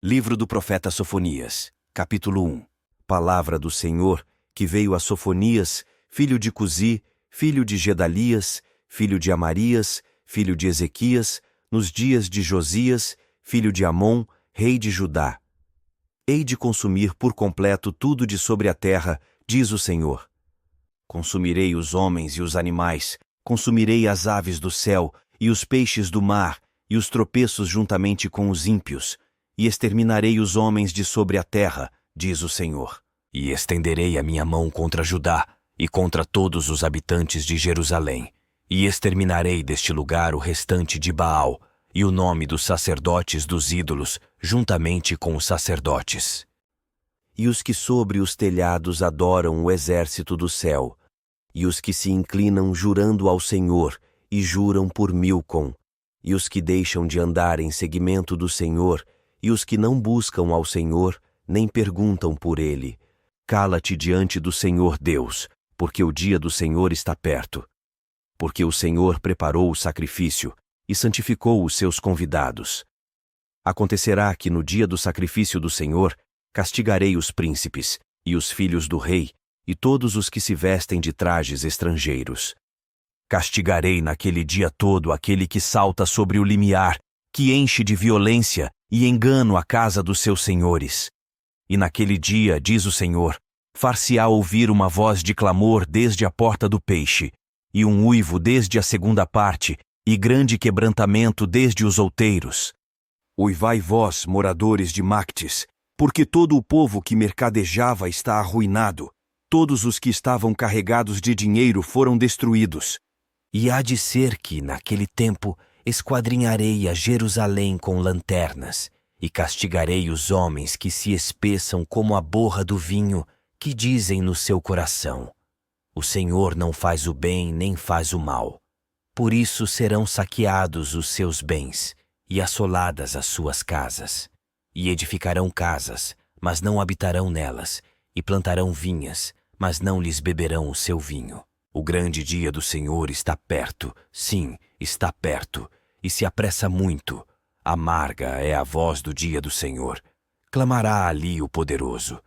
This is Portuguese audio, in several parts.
Livro do profeta Sofonias, capítulo 1. Palavra do Senhor, que veio a Sofonias, filho de Cusi, filho de Gedalias, filho de Amarias, filho de Ezequias, nos dias de Josias, filho de Amon, rei de Judá. Hei de consumir por completo tudo de sobre a terra, diz o Senhor. Consumirei os homens e os animais, consumirei as aves do céu, e os peixes do mar, e os tropeços juntamente com os ímpios, e exterminarei os homens de sobre a terra, diz o Senhor. E estenderei a minha mão contra Judá, e contra todos os habitantes de Jerusalém, e exterminarei deste lugar o restante de Baal, e o nome dos sacerdotes dos ídolos, juntamente com os sacerdotes. E os que sobre os telhados adoram o exército do céu, e os que se inclinam jurando ao Senhor, e juram por Milcom, e os que deixam de andar em seguimento do Senhor, e os que não buscam ao Senhor, nem perguntam por ele. Cala-te diante do Senhor Deus, porque o dia do Senhor está perto. Porque o Senhor preparou o sacrifício e santificou os seus convidados. Acontecerá que no dia do sacrifício do Senhor, castigarei os príncipes, e os filhos do rei, e todos os que se vestem de trajes estrangeiros. Castigarei naquele dia todo aquele que salta sobre o limiar, que enche de violência e engano a casa dos seus senhores. E naquele dia, diz o Senhor, far-se-á ouvir uma voz de clamor desde a porta do peixe, e um uivo desde a segunda parte, e grande quebrantamento desde os outeiros. Uivai vós, moradores de Mactes, porque todo o povo que mercadejava está arruinado, todos os que estavam carregados de dinheiro foram destruídos. E há de ser que, naquele tempo, esquadrinharei a Jerusalém com lanternas, e castigarei os homens que se espeçam como a borra do vinho, que dizem no seu coração: o Senhor não faz o bem nem faz o mal. Por isso serão saqueados os seus bens, e assoladas as suas casas. E edificarão casas, mas não habitarão nelas, e plantarão vinhas, mas não lhes beberão o seu vinho. O grande dia do Senhor está perto, sim, está perto, e se apressa muito. Amarga é a voz do dia do Senhor. Clamará ali o poderoso.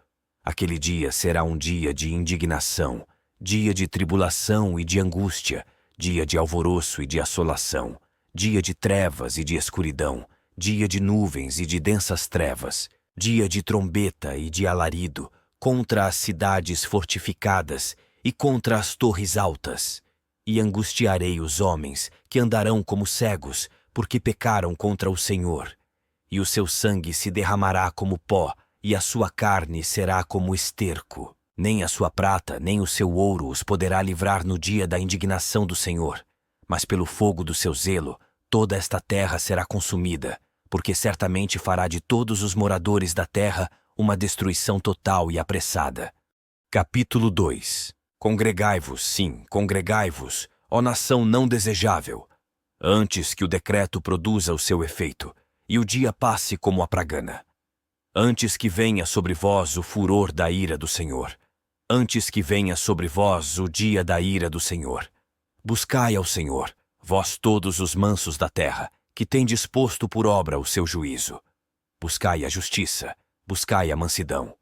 Aquele dia será um dia de indignação, dia de tribulação e de angústia, dia de alvoroço e de assolação, dia de trevas e de escuridão, dia de nuvens e de densas trevas, dia de trombeta e de alarido, contra as cidades fortificadas e contra as torres altas. E angustiarei os homens, que andarão como cegos, porque pecaram contra o Senhor. E o seu sangue se derramará como pó, e a sua carne será como esterco. Nem a sua prata, nem o seu ouro os poderá livrar no dia da indignação do Senhor. Mas pelo fogo do seu zelo, toda esta terra será consumida, porque certamente fará de todos os moradores da terra uma destruição total e apressada. Capítulo 2. Congregai-vos, sim, congregai-vos, ó nação não desejável, antes que o decreto produza o seu efeito, e o dia passe como a pragana. Antes que venha sobre vós o furor da ira do Senhor, antes que venha sobre vós o dia da ira do Senhor. Buscai ao Senhor, vós todos os mansos da terra, que tendes posto por obra o seu juízo. Buscai a justiça, buscai a mansidão.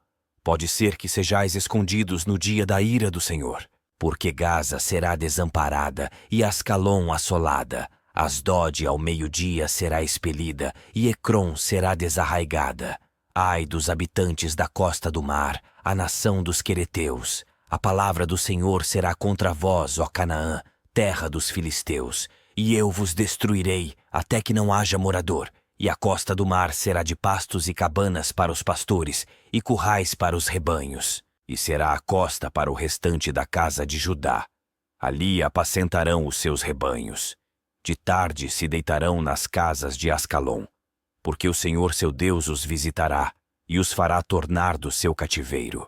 Pode ser que sejais escondidos no dia da ira do Senhor, porque Gaza será desamparada e Ascalon assolada, Asdode ao meio-dia será expelida e Ecrom será desarraigada. Ai dos habitantes da costa do mar, a nação dos quereteus. A palavra do Senhor será contra vós, ó Canaã, terra dos filisteus, e eu vos destruirei até que não haja morador. E a costa do mar será de pastos e cabanas para os pastores, e currais para os rebanhos. E será a costa para o restante da casa de Judá. Ali apacentarão os seus rebanhos. De tarde se deitarão nas casas de Ascalon, porque o Senhor seu Deus os visitará, e os fará tornar do seu cativeiro.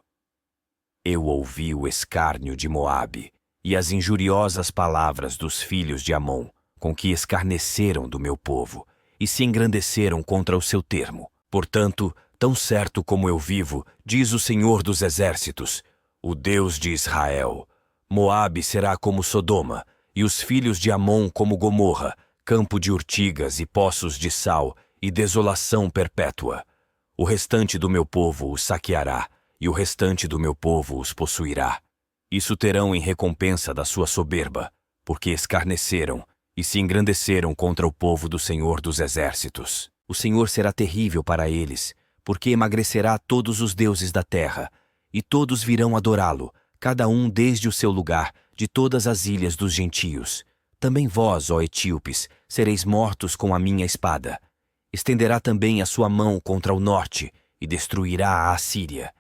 Eu ouvi o escárnio de Moabe, e as injuriosas palavras dos filhos de Amon, com que escarneceram do meu povo, e se engrandeceram contra o seu termo. Portanto, tão certo como eu vivo, diz o Senhor dos Exércitos, o Deus de Israel, Moabe será como Sodoma, e os filhos de Amon como Gomorra, campo de urtigas e poços de sal, e desolação perpétua. O restante do meu povo os saqueará, e o restante do meu povo os possuirá. Isso terão em recompensa da sua soberba, porque escarneceram e se engrandeceram contra o povo do Senhor dos Exércitos. O Senhor será terrível para eles, porque emagrecerá todos os deuses da terra, e todos virão adorá-lo, cada um desde o seu lugar, de todas as ilhas dos gentios. Também vós, ó etíopes, sereis mortos com a minha espada. Estenderá também a sua mão contra o norte, e destruirá a Assíria.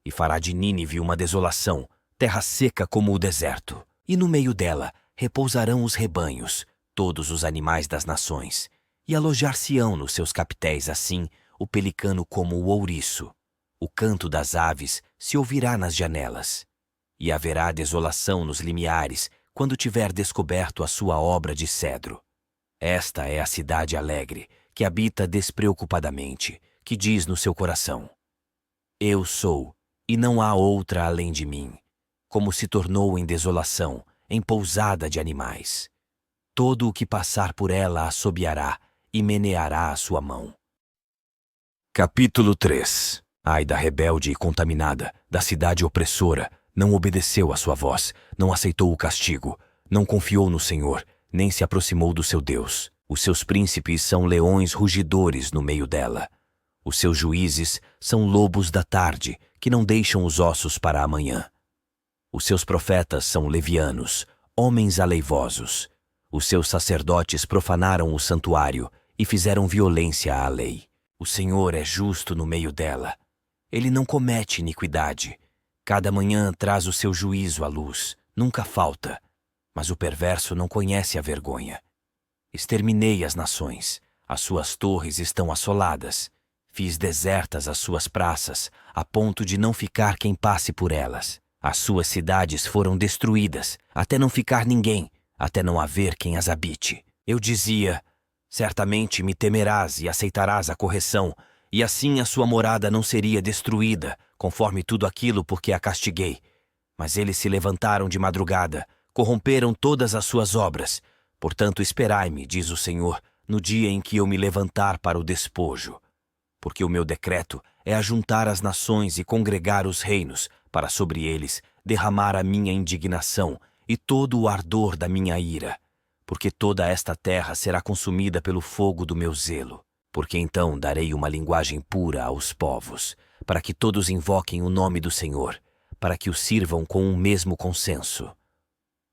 E fará de Nínive uma desolação, terra seca como o deserto. E no meio dela repousarão os rebanhos, todos os animais das nações. E alojar-se-ão nos seus capitéis assim, o pelicano como o ouriço. O canto das aves se ouvirá nas janelas. E haverá desolação nos limiares, quando tiver descoberto a sua obra de cedro. Esta é a cidade alegre, que habita despreocupadamente, que diz no seu coração: Eu sou, e não há outra além de mim, como se tornou em desolação, em pousada de animais. Todo o que passar por ela assobiará e meneará a sua mão. Capítulo 3. Ai da rebelde e contaminada, da cidade opressora, não obedeceu à sua voz, não aceitou o castigo, não confiou no Senhor, nem se aproximou do seu Deus. Os seus príncipes são leões rugidores no meio dela. Os seus juízes são lobos da tarde, que não deixam os ossos para amanhã. Os seus profetas são levianos, homens aleivosos. Os seus sacerdotes profanaram o santuário e fizeram violência à lei. O Senhor é justo no meio dela. Ele não comete iniquidade. Cada manhã traz o seu juízo à luz, nunca falta. Mas o perverso não conhece a vergonha. Exterminei as nações, as suas torres estão assoladas. Fiz desertas as suas praças, a ponto de não ficar quem passe por elas. As suas cidades foram destruídas, até não ficar ninguém, até não haver quem as habite. Eu dizia: certamente me temerás e aceitarás a correção, e assim a sua morada não seria destruída, conforme tudo aquilo por que a castiguei. Mas eles se levantaram de madrugada, corromperam todas as suas obras. Portanto, esperai-me, diz o Senhor, no dia em que eu me levantar para o despojo. Porque o meu decreto é ajuntar as nações e congregar os reinos, para sobre eles derramar a minha indignação e todo o ardor da minha ira. Porque toda esta terra será consumida pelo fogo do meu zelo. Porque então darei uma linguagem pura aos povos, para que todos invoquem o nome do Senhor, para que o sirvam com um mesmo consenso.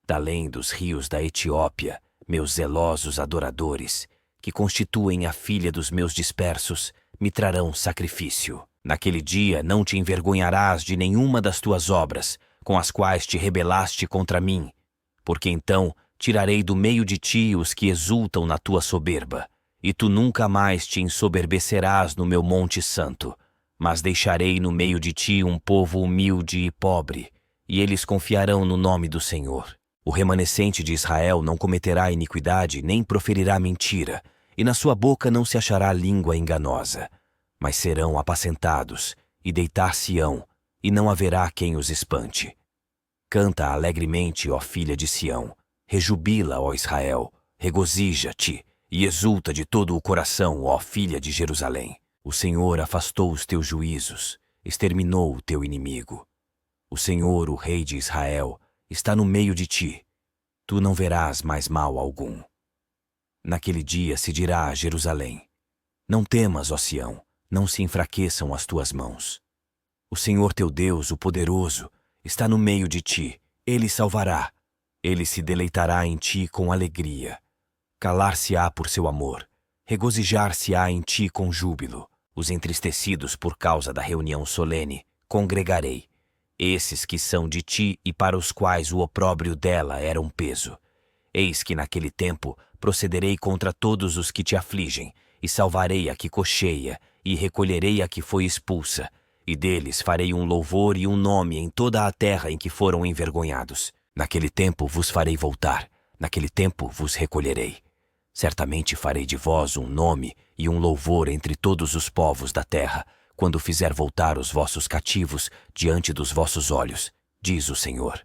Da além dos rios da Etiópia, meus zelosos adoradores, que constituem a filha dos meus dispersos, me trarão sacrifício. Naquele dia não te envergonharás de nenhuma das tuas obras, com as quais te rebelaste contra mim, porque então tirarei do meio de ti os que exultam na tua soberba, e tu nunca mais te ensoberbecerás no meu monte santo, mas deixarei no meio de ti um povo humilde e pobre, e eles confiarão no nome do Senhor. O remanescente de Israel não cometerá iniquidade nem proferirá mentira, e na sua boca não se achará língua enganosa. Mas serão apacentados, e deitar-se-ão, e não haverá quem os espante. Canta alegremente, ó filha de Sião, rejubila, ó Israel, regozija-te, e exulta de todo o coração, ó filha de Jerusalém. O Senhor afastou os teus juízos, exterminou o teu inimigo. O Senhor, o Rei de Israel, está no meio de ti. Tu não verás mais mal algum. Naquele dia se dirá a Jerusalém: não temas, ó Sião, não se enfraqueçam as tuas mãos. O Senhor teu Deus, o poderoso, está no meio de ti. Ele salvará. Ele se deleitará em ti com alegria. Calar-se-á por seu amor. Regozijar-se-á em ti com júbilo. Os entristecidos por causa da reunião solene congregarei. Esses que são de ti e para os quais o opróbrio dela era um peso. Eis que naquele tempo procederei contra todos os que te afligem, e salvarei a que cocheia, e recolherei a que foi expulsa, e deles farei um louvor e um nome em toda a terra em que foram envergonhados. Naquele tempo vos farei voltar, naquele tempo vos recolherei. Certamente farei de vós um nome e um louvor entre todos os povos da terra, quando fizer voltar os vossos cativos diante dos vossos olhos, diz o Senhor.